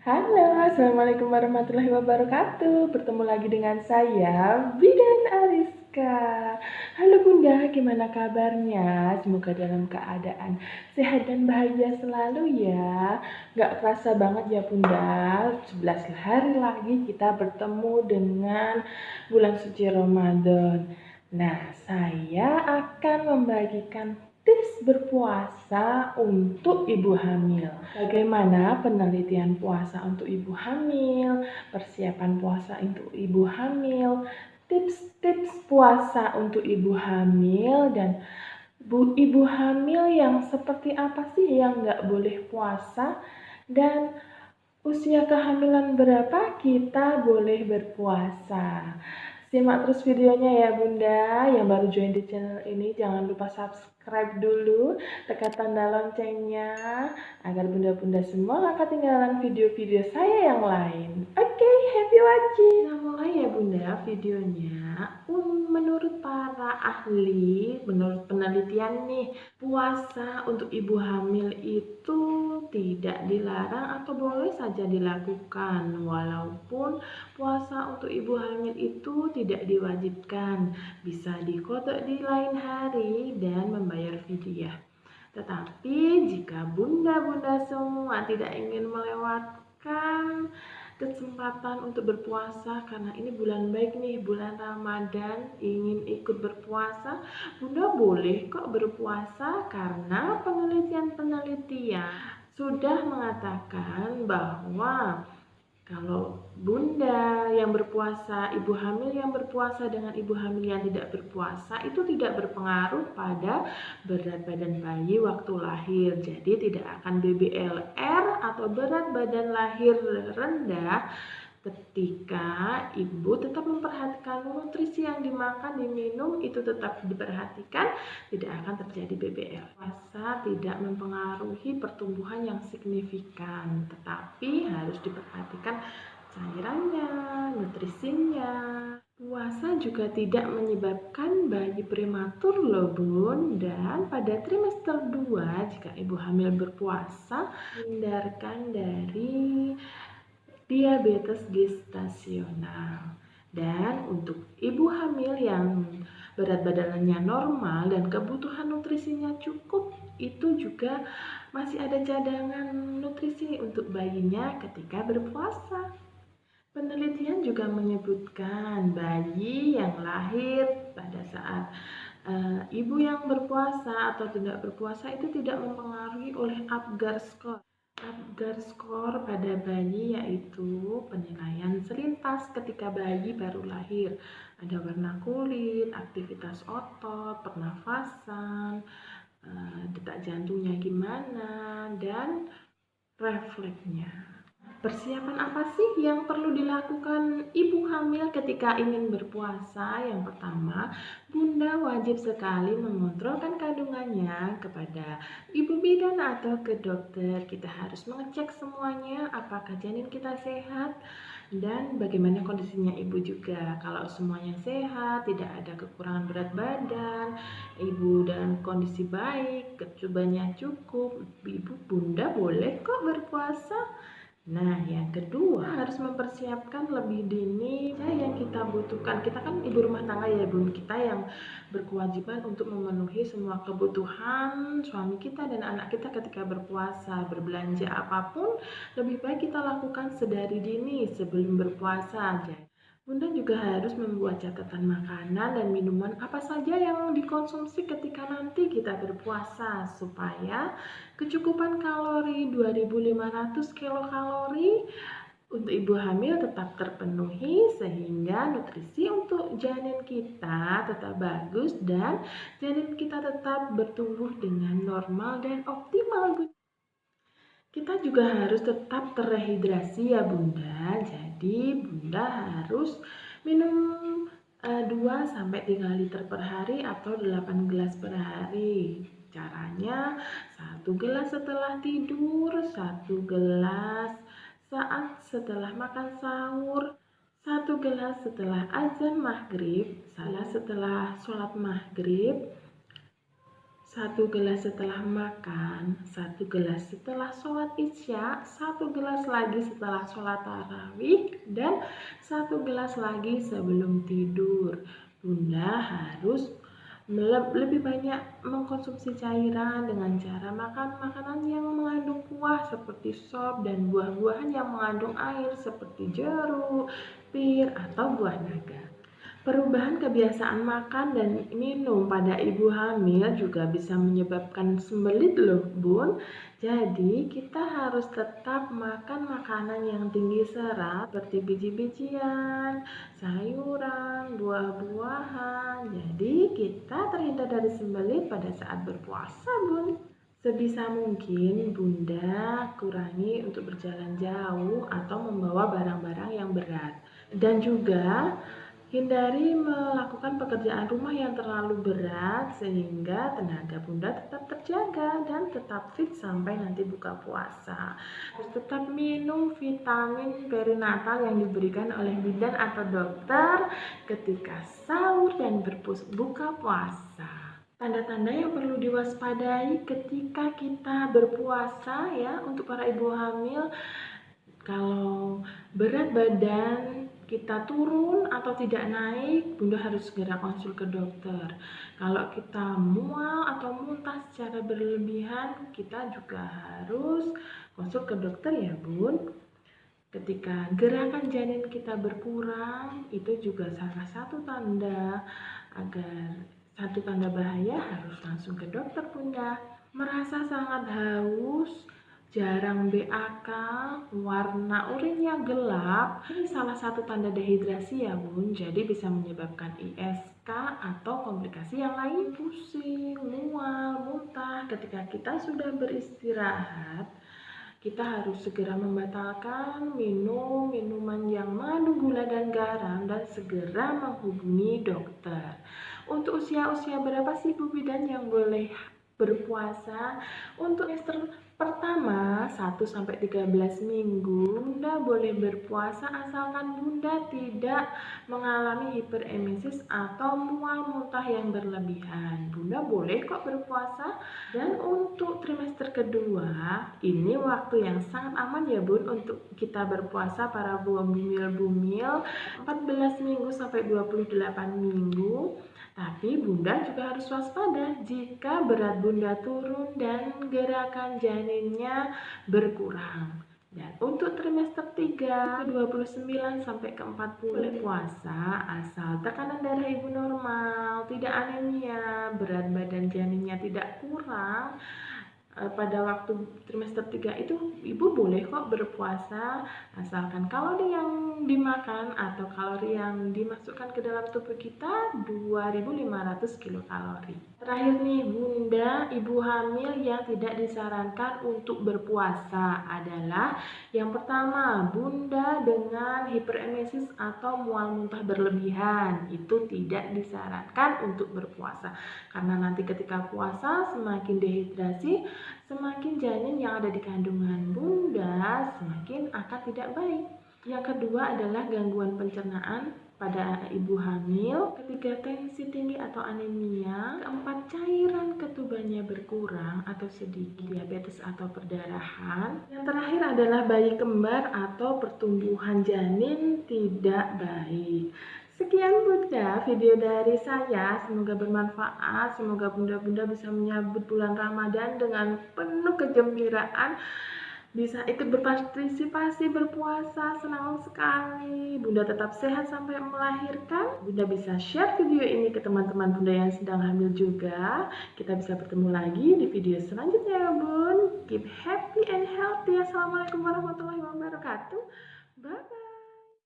Halo, Assalamualaikum warahmatullahi wabarakatuh. Bertemu lagi dengan saya, Bidan Ariska. Halo Bunda, gimana kabarnya? Semoga dalam keadaan sehat dan bahagia selalu ya. Gak kerasa banget ya Bunda, 11 hari lagi kita bertemu dengan bulan suci Ramadan. Nah, saya akan membagikan tips berpuasa untuk ibu hamil. Bagaimana penelitian puasa untuk ibu hamil, persiapan puasa untuk ibu hamil, tips-tips puasa untuk ibu hamil, dan ibu hamil yang seperti apa sih yang nggak boleh puasa, dan usia kehamilan berapa kita boleh berpuasa. Simak terus videonya ya Bunda. Yang baru join di channel ini jangan lupa subscribe dulu, tekan tanda loncengnya agar Bunda-Bunda semua gak ketinggalan video-video saya yang lain. Oke, happy watching. Kita mulai ya Bunda videonya. Menurut para ahli, menurut penelitian nih, puasa untuk ibu hamil itu tidak dilarang atau boleh saja dilakukan, walaupun puasa untuk ibu hamil itu tidak diwajibkan, bisa diqodho di lain hari dan membayar fidyah. Tetapi jika bunda-bunda semua tidak ingin melewatkan kesempatan untuk berpuasa karena ini bulan baik nih, bulan Ramadan, ingin ikut berpuasa, Bunda boleh kok berpuasa karena penelitian-penelitian sudah mengatakan bahwa kalau bunda yang berpuasa, ibu hamil yang berpuasa dengan ibu hamil yang tidak berpuasa itu tidak berpengaruh pada berat badan bayi waktu lahir. Jadi tidak akan BBLR atau berat badan lahir rendah ketika ibu tetap memperhatikan nutrisi yang dimakan, diminum itu tetap diperhatikan, tidak akan terjadi BBL. Puasa tidak mempengaruhi pertumbuhan yang signifikan, tetapi harus diperhatikan cairannya, nutrisinya. Puasa juga tidak menyebabkan bayi prematur loh Bun. Dan pada trimester 2 jika ibu hamil berpuasa, hindarkan dari diabetes gestasional. Dan untuk ibu hamil yang berat badannya normal dan kebutuhan nutrisinya cukup, itu juga masih ada cadangan nutrisi untuk bayinya ketika berpuasa. Penelitian juga menyebutkan bayi yang lahir pada saat ibu yang berpuasa atau tidak berpuasa itu tidak mempengaruhi oleh Apgar score. Apgar score pada bayi yaitu penilaian selintas ketika bayi baru lahir. Ada warna kulit, aktivitas otot, pernafasan, detak jantungnya gimana, dan refleksnya. Persiapan apa sih yang perlu dilakukan ibu hamil ketika ingin berpuasa? Yang pertama, Bunda wajib sekali mengontrolkan kandungannya kepada ibu bidan atau ke dokter. Kita harus mengecek semuanya, apakah janin kita sehat dan bagaimana kondisinya ibu juga. Kalau semuanya sehat, tidak ada kekurangan berat badan, ibu dalam kondisi baik, kecubannya cukup, ibu bunda boleh kok berpuasa. Nah, yang kedua harus mempersiapkan lebih dini yang kita butuhkan. Kita kan ibu rumah tangga ya Bun, kita yang berkewajiban untuk memenuhi semua kebutuhan suami kita dan anak kita ketika berpuasa. Berbelanja apapun lebih baik kita lakukan sedari dini sebelum berpuasa. Bunda juga harus membuat catatan makanan dan minuman apa saja yang dikonsumsi ketika nanti kita berpuasa supaya kecukupan kalori 2500 kilokalori untuk ibu hamil tetap terpenuhi sehingga nutrisi untuk janin kita tetap bagus dan janin kita tetap bertumbuh dengan normal dan optimal. Kita juga harus tetap terhidrasi ya Bunda. Jadi Bunda harus minum 2-3 liter per hari atau 8 gelas per hari. Caranya 1 gelas setelah tidur, 1 gelas saat setelah makan sahur, 1 gelas setelah azan maghrib, setelah sholat maghrib, 1 gelas setelah makan, 1 gelas setelah sholat isya, 1 gelas lagi setelah sholat tarawih, dan 1 gelas lagi sebelum tidur. Bunda harus lebih banyak mengkonsumsi cairan dengan cara makan makanan yang mengandung kuah seperti sop dan buah-buahan yang mengandung air seperti jeruk, pir, atau buah naga. Perubahan kebiasaan makan dan minum pada ibu hamil juga bisa menyebabkan sembelit loh Bun. Jadi kita harus tetap makan makanan yang tinggi serat seperti biji-bijian, sayuran, buah-buahan. Jadi kita terhindar dari sembelit pada saat berpuasa Bun. Sebisa mungkin Bunda kurangi untuk berjalan jauh atau membawa barang-barang yang berat. Dan juga hindari melakukan pekerjaan rumah yang terlalu berat sehingga tenaga Bunda tetap terjaga dan tetap fit sampai nanti buka puasa. Harus tetap minum vitamin perinatal yang diberikan oleh bidan atau dokter ketika sahur dan berbuka puasa. Tanda-tanda yang perlu diwaspadai ketika kita berpuasa ya untuk para ibu hamil, kalau berat badan kita turun atau tidak naik, Bunda harus segera konsul ke dokter. Kalau kita mual atau muntah secara berlebihan, kita juga harus konsul ke dokter ya Bun. Ketika gerakan janin kita berkurang, itu juga salah satu tanda bahaya, harus langsung ke dokter Bunda. Merasa sangat haus, jarang BAK, warna urinnya gelap, ini salah satu tanda dehidrasi ya Bun, jadi bisa menyebabkan ISK atau komplikasi yang lain, pusing, mual, muntah. Ketika kita sudah beristirahat, kita harus segera membatalkan minum minuman yang mengandung gula dan garam dan segera menghubungi dokter. Untuk usia-usia berapa sih Bu Bidan yang boleh berpuasa? Untuk semester pertama 1-13 minggu Bunda boleh berpuasa asalkan Bunda tidak mengalami hiperemesis atau mual muntah yang berlebihan. Bunda boleh kok berpuasa. Dan untuk trimester kedua ini waktu yang sangat aman ya Bun untuk kita berpuasa para bumil-bumil 14 minggu sampai 28 minggu. Tapi Bunda juga harus waspada jika berat Bunda turun dan gerakan janinnya berkurang. Dan untuk trimester 3, 29 sampai ke 40 puasa asal tekanan darah ibu normal, tidak anemia, berat badan janinnya tidak kurang. Pada waktu trimester 3 itu ibu boleh kok berpuasa asalkan kalori yang dimakan atau kalori yang dimasukkan ke dalam tubuh kita 2500 kilokalori. Terakhir nih Bunda, ibu hamil yang tidak disarankan untuk berpuasa adalah yang pertama, Bunda dengan hiperemesis atau mual muntah berlebihan, itu tidak disarankan untuk berpuasa karena nanti ketika puasa semakin dehidrasi, semakin janin yang ada di kandungan Bunda semakin akan tidak baik. Yang kedua adalah gangguan pencernaan pada ibu hamil. Ketiga, tensi tinggi atau anemia. Keempat, cairan ketubannya berkurang atau sedikit, diabetes atau perdarahan. Yang terakhir adalah bayi kembar atau pertumbuhan janin tidak baik. Sekian Bunda video dari saya, semoga bermanfaat, semoga Bunda-Bunda bisa menyambut bulan Ramadan dengan penuh kegembiraan, bisa ikut berpartisipasi berpuasa, senang sekali. Bunda tetap sehat sampai melahirkan. Bunda bisa share video ini ke teman-teman Bunda yang sedang hamil juga. Kita bisa bertemu lagi di video selanjutnya ya Bun. Keep happy and healthy. Assalamualaikum warahmatullahi wabarakatuh. Bye bye.